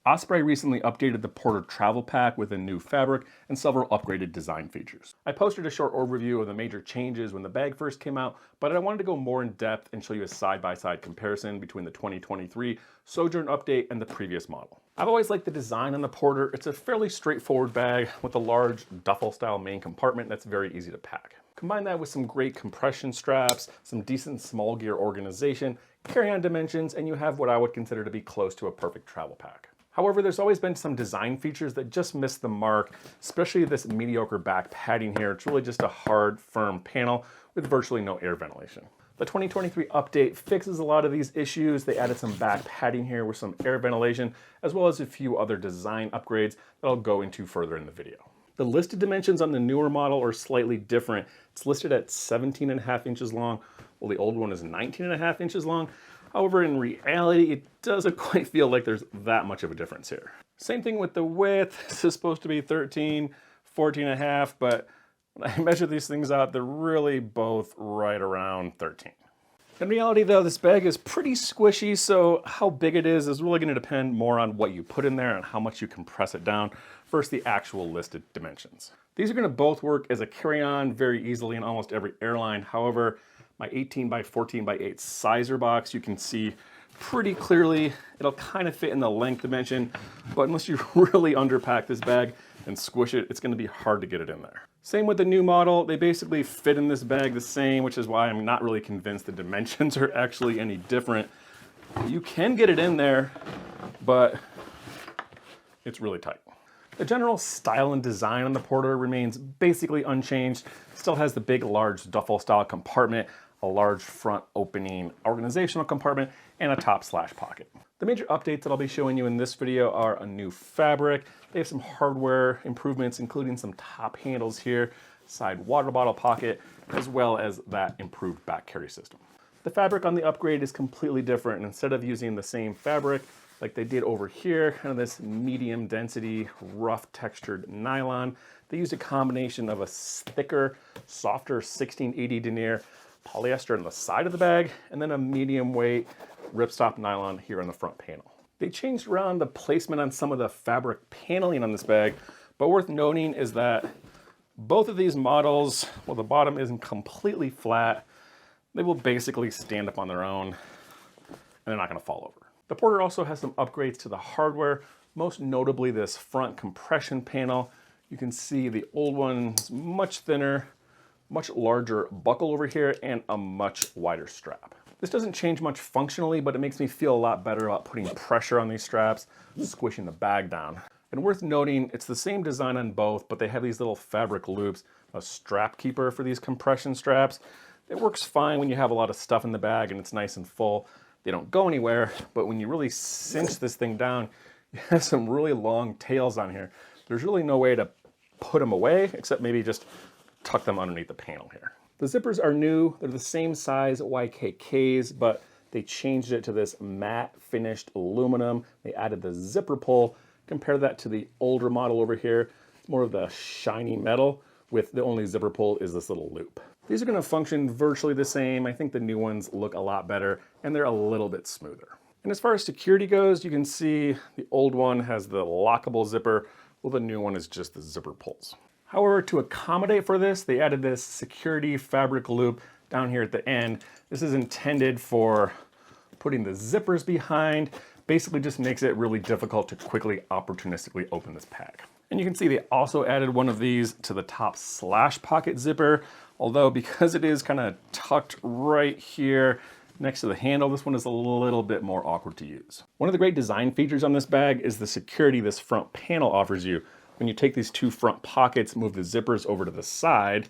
Osprey recently updated the Porter travel pack with a new fabric and several upgraded design features. I posted a short overview of the major changes when the bag first came out, but I wanted to go more in depth and show you a side-by-side comparison between the 2023 Sojourn update and the previous model. I've always liked the design on the Porter. It's a fairly straightforward bag with a large duffel style main compartment that's very easy to pack. Combine that with some great compression straps, some decent small gear organization, carry-on dimensions, and you have what I would consider to be close to a perfect travel pack. However, there's always been some design features that just miss the mark, especially this mediocre back padding here. It's really just a hard, firm panel with virtually no air ventilation. The 2023 update fixes a lot of these issues. They added some back padding here with some air ventilation, as well as a few other design upgrades that I'll go into further in the video. The listed dimensions on the newer model are slightly different. It's listed at 17.5 inches long, while the old one is 19.5 inches long. However, in reality, it doesn't quite feel like there's that much of a difference here. Same thing with the width. This is supposed to be 13, 14.5, but when I measure these things out, they're really both right around 13. In reality though, this bag is pretty squishy, so how big it is really gonna depend more on what you put in there and how much you compress it down versus the actual listed dimensions. These are gonna both work as a carry-on very easily in almost every airline. However, my 18 by 14 by 8 sizer box, you can see pretty clearly it'll kind of fit in the length dimension, but unless you really underpack this bag and squish it, it's gonna be hard to get it in there. Same with the new model. They basically fit in this bag the same, which is why I'm not really convinced the dimensions are actually any different. You can get it in there, but it's really tight. The general style and design on the Porter remains basically unchanged. Still has the big, large duffel style compartment, a large front opening organizational compartment, and a top slash pocket. The major updates that I'll be showing you in this video are a new fabric. They have some hardware improvements, including some top handles here, side water bottle pocket, as well as that improved back carry system. The fabric on the upgrade is completely different, and instead of using the same fabric like they did over here, kind of this medium density, rough textured nylon, they used a combination of a thicker, softer 1680 denier polyester on the side of the bag, and then a medium weight Ripstop nylon here on the front panel. They changed around the placement on some of the fabric paneling on this bag, but worth noting is that both of these models, well, the bottom isn't completely flat. They will basically stand up on their own, and they're not gonna fall over. The Porter also has some upgrades to the hardware, most notably this front compression panel. You can see the old one's much thinner, much larger buckle over here, and a much wider strap. This doesn't change much functionally, but it makes me feel a lot better about putting pressure on these straps, squishing the bag down. And worth noting, it's the same design on both, but they have these little fabric loops, a strap keeper for these compression straps. It works fine when you have a lot of stuff in the bag and it's nice and full. They don't go anywhere, but when you really cinch this thing down, you have some really long tails on here. There's really no way to put them away, except maybe just tuck them underneath the panel here. The zippers are new. They're the same size YKKs, but they changed it to this matte finished aluminum. They added the zipper pull. Compare that to the older model over here. It's more of the shiny metal with the only zipper pull is this little loop. These are gonna function virtually the same. I think the new ones look a lot better and they're a little bit smoother. And as far as security goes, you can see the old one has the lockable zipper, while the new one is just the zipper pulls. However, to accommodate for this, they added this security fabric loop down here at the end. This is intended for putting the zippers behind. Basically just makes it really difficult to quickly opportunistically open this pack. And you can see they also added one of these to the top slash pocket zipper, although because it is kind of tucked right here next to the handle, this one is a little bit more awkward to use. One of the great design features on this bag is the security this front panel offers you. When you take these two front pockets, move the zippers over to the side,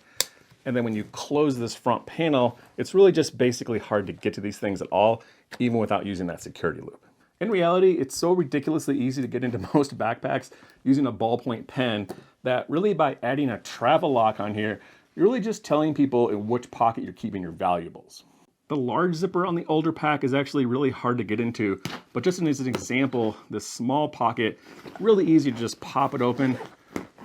and then when you close this front panel, it's really just basically hard to get to these things at all, even without using that security loop. In reality, it's so ridiculously easy to get into most backpacks using a ballpoint pen that really by adding a travel lock on here, you're really just telling people in which pocket you're keeping your valuables. The large zipper on the older pack is actually really hard to get into, but just as an example, this small pocket, really easy to just pop it open,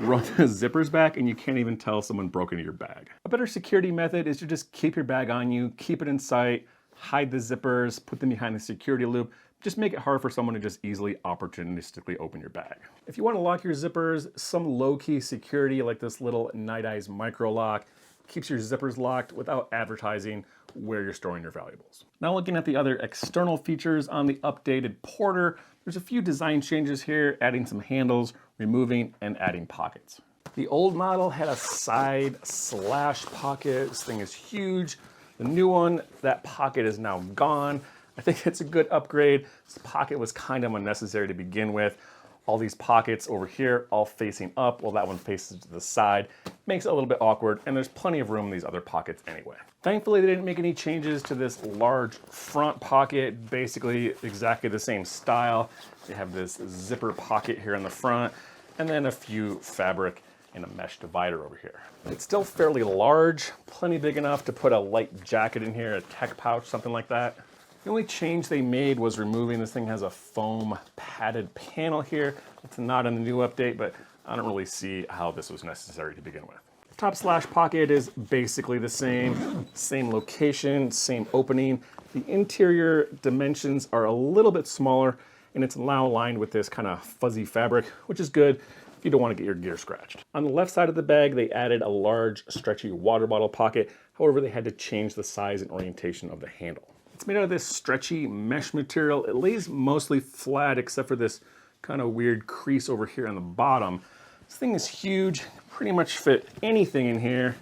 run the zippers back, and you can't even tell someone broke into your bag. A better security method is to just keep your bag on you, keep it in sight, hide the zippers, put them behind the security loop, just make it hard for someone to just easily opportunistically open your bag. If you want to lock your zippers, some low-key security like this little Night Eyes micro lock keeps your zippers locked without advertising where you're storing your valuables. Now looking at the other external features on the updated Porter, there's a few design changes here, adding some handles, removing and adding pockets. The old model had a side slash pocket. This thing is huge. The new one, that pocket is now gone. I think it's a good upgrade. This pocket was kind of unnecessary to begin with. All these pockets over here, all facing up, while that one faces to the side. Makes it a little bit awkward, and there's plenty of room in these other pockets anyway. Thankfully, they didn't make any changes to this large front pocket, basically exactly the same style. They have this zipper pocket here in the front, and then a few fabric and a mesh divider over here. It's still fairly large, plenty big enough to put a light jacket in here, a tech pouch, something like that. The only change they made was removing, this thing has a foam padded panel here. It's not in the new update, but I don't really see how this was necessary to begin with. The top slash pocket is basically the same location, same opening. The interior dimensions are a little bit smaller, and it's now lined with this kind of fuzzy fabric, which is good if you don't want to get your gear scratched. On the left side of the bag, they added a large stretchy water bottle pocket. However, they had to change the size and orientation of the handle. It's made out of this stretchy mesh material. It lays mostly flat except for this kind of weird crease over here on the bottom. This thing is huge, pretty much fit anything in here.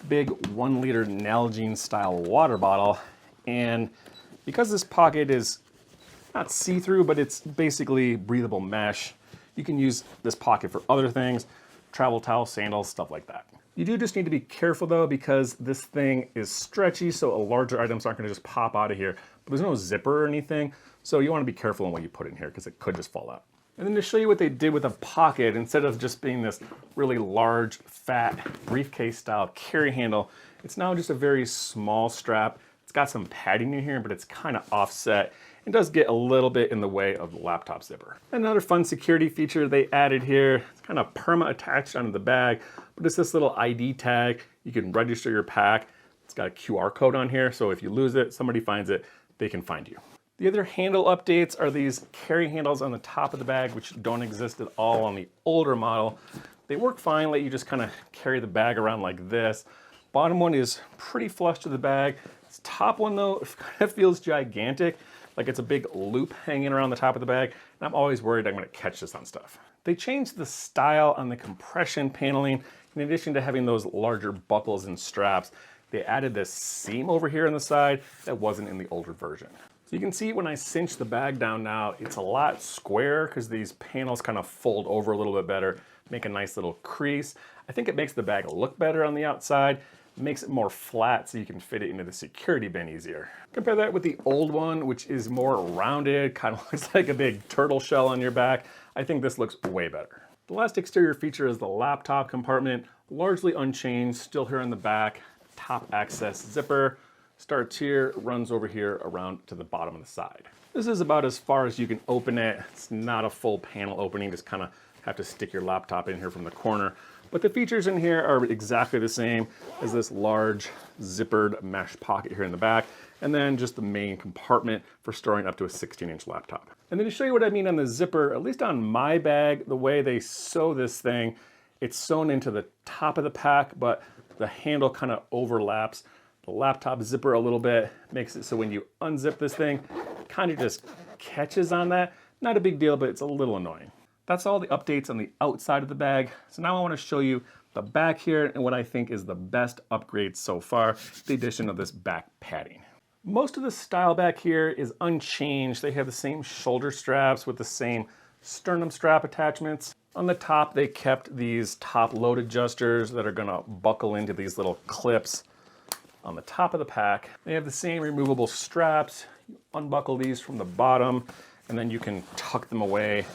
Big 1 liter Nalgene style water bottle. And because this pocket is not see-through, but it's basically breathable mesh, you can use this pocket for other things, travel towels, sandals, stuff like that. You do just need to be careful though, because this thing is stretchy, so larger items aren't gonna just pop out of here. But there's no zipper or anything, so you wanna be careful in what you put in here because it could just fall out. And then to show you what they did with a pocket, instead of just being this really large, fat, briefcase style carry handle, it's now just a very small strap. It's got some padding in here, but it's kind of offset. It does get a little bit in the way of the laptop zipper. Another fun security feature they added here, it's kind of perma attached onto the bag, but it's this little ID tag. You can register your pack. It's got a QR code on here, so if you lose it, somebody finds it, they can find you. The other handle updates are these carry handles on the top of the bag, which don't exist at all on the older model. They work fine, let you just kind of carry the bag around like this. Bottom one is pretty flush to the bag. This top one though, it kind of feels gigantic, like it's a big loop hanging around the top of the bag, and I'm always worried I'm gonna catch this on stuff. They changed the style on the compression paneling. In addition to having those larger buckles and straps, they added this seam over here on the side that wasn't in the older version. So you can see when I cinch the bag down now, it's a lot squarer because these panels kind of fold over a little bit better, make a nice little crease. I think it makes the bag look better on the outside. Makes it more flat so you can fit it into the security bin easier. Compare that with the old one, which is more rounded, kind of looks like a big turtle shell on your back. I think this looks way better. The last exterior feature is the laptop compartment, largely unchanged, still here in the back. Top access zipper, starts here, runs over here around to the bottom of the side. This is about as far as you can open it. It's not a full panel opening, just kind of have to stick your laptop in here from the corner. But the features in here are exactly the same as this large zippered mesh pocket here in the back, and then just the main compartment for storing up to a 16-inch laptop. And then to show you what I mean on the zipper, at least on my bag, the way they sew this thing, it's sewn into the top of the pack, but the handle kind of overlaps the laptop zipper a little bit, makes it so when you unzip this thing, it kind of just catches on that. Not a big deal, but it's a little annoying. That's all the updates on the outside of the bag. So now I want to show you the back here and what I think is the best upgrade so far, the addition of this back padding. Most of the style back here is unchanged. They have the same shoulder straps with the same sternum strap attachments. On the top, they kept these top load adjusters that are gonna buckle into these little clips on the top of the pack. They have the same removable straps. You unbuckle these from the bottom, and then you can tuck them away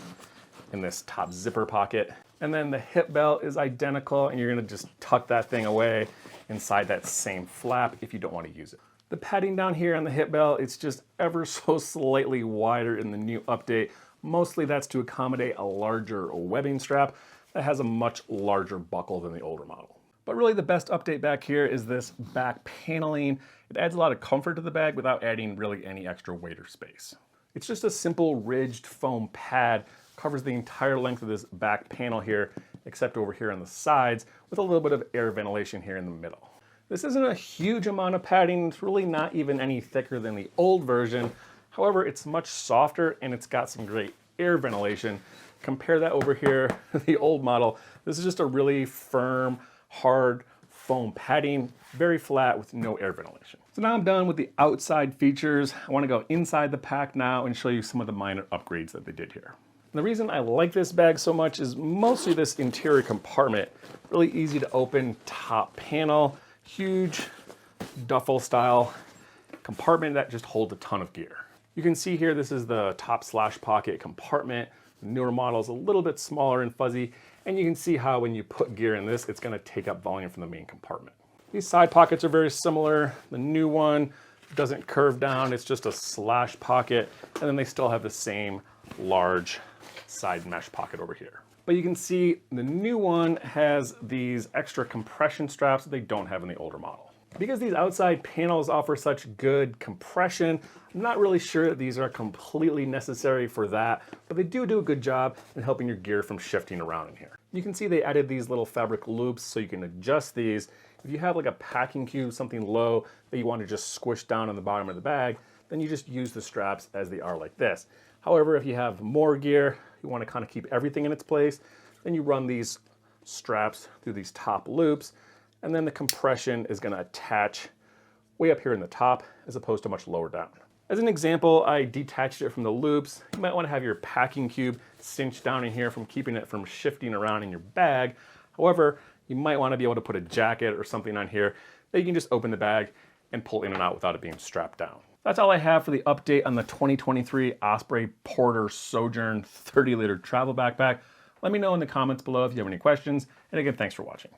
in this top zipper pocket. And then the hip belt is identical, and you're gonna just tuck that thing away inside that same flap if you don't want to use it. The padding down here on the hip belt, it's just ever so slightly wider in the new update. Mostly that's to accommodate a larger webbing strap that has a much larger buckle than the older model. But really the best update back here is this back paneling. It adds a lot of comfort to the bag without adding really any extra weight or space. It's just a simple ridged foam pad, covers the entire length of this back panel here, except over here on the sides, with a little bit of air ventilation here in the middle. This isn't a huge amount of padding. It's really not even any thicker than the old version. However, it's much softer and it's got some great air ventilation. Compare that over here, the old model. This is just a really firm, hard foam padding, very flat with no air ventilation. So now I'm done with the outside features. I want to go inside the pack now and show you some of the minor upgrades that they did here. And the reason I like this bag so much is mostly this interior compartment. Really easy to open top panel, huge duffel style compartment that just holds a ton of gear. You can see here, this is the top slash pocket compartment. The newer model is a little bit smaller and fuzzy, and you can see how when you put gear in this, it's gonna take up volume from the main compartment. These side pockets are very similar. The new one doesn't curve down, it's just a slash pocket, and then they still have the same large side mesh pocket over here. But you can see the new one has these extra compression straps that they don't have in the older model. Because these outside panels offer such good compression, I'm not really sure that these are completely necessary for that, but they do a good job in helping your gear from shifting around in here. You can see they added these little fabric loops so you can adjust these. If you have like a packing cube, something low that you want to just squish down on the bottom of the bag, then you just use the straps as they are like this. However, if you have more gear, you want to kind of keep everything in its place, then you run these straps through these top loops, and then the compression is going to attach way up here in the top as opposed to much lower down. As an example, I detached it from the loops. You might want to have your packing cube cinched down in here from keeping it from shifting around in your bag. However, you might want to be able to put a jacket or something on here that you can just open the bag and pull in and out without it being strapped down. That's all I have for the update on the 2023 Osprey Porter Sojourn 30-liter travel backpack. Let me know in the comments below if you have any questions. And again, thanks for watching.